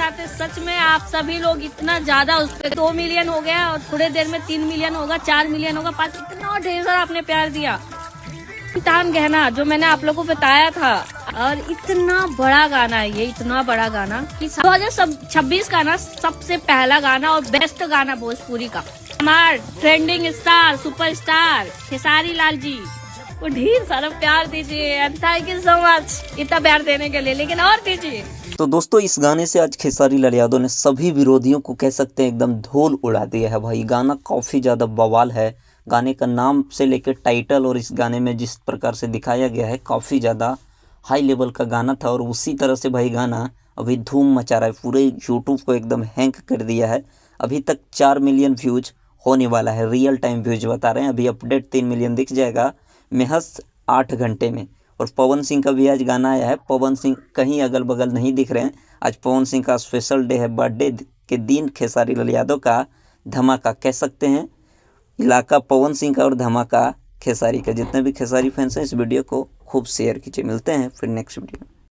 जाते। सच में आप सभी लोग इतना ज्यादा उस पर 2 मिलियन हो गया और थोड़े देर में 3 मिलियन होगा, 4 मिलियन होगा, 5, इतना ढेर सारा आपने प्यार दिया। टान गहना जो मैंने आप लोगों को बताया था, और इतना बड़ा गाना है ये, इतना बड़ा गाना कि 2026 का ना सबसे पहला गाना और बेस्ट गाना भोजपुरी का। हमारे trending star superstar Khesari Lal ji को ढेर सारा प्यार दीजिए and thank you so much इतना प्यार देने के लिए, लेकिन और दीजिए। तो दोस्तों इस गाने से आज खेसारी लाल यादव ने सभी विरोधियों को कह सकते हैं एकदम धूल उड़ा दिया है भाई। गाना काफ़ी ज़्यादा बवाल है। गाने का नाम से लेकर टाइटल और इस गाने में जिस प्रकार से दिखाया गया है काफ़ी ज़्यादा हाई लेवल का गाना था, और उसी तरह से भाई गाना अभी धूम मचा रहा है, पूरे यूट्यूब को एकदम हैंक कर दिया है। अभी तक 4 मिलियन व्यूज होने वाला है, रियल टाइम व्यूज बता रहे हैं। अभी अपडेट 3 मिलियन दिख जाएगा महज 8 घंटे में। और पवन सिंह का भी आज गाना आया है। पवन सिंह कहीं अगल बगल नहीं दिख रहे हैं। आज पवन सिंह का स्पेशल डे है, बर्थडे के दिन खेसारी लाल यादव का धमाका कह सकते हैं। इलाका पवन सिंह का और धमाका खेसारी का। जितने भी खेसारी फैंस हैं इस वीडियो को खूब शेयर कीजिए। मिलते हैं फिर नेक्स्ट वीडियो में।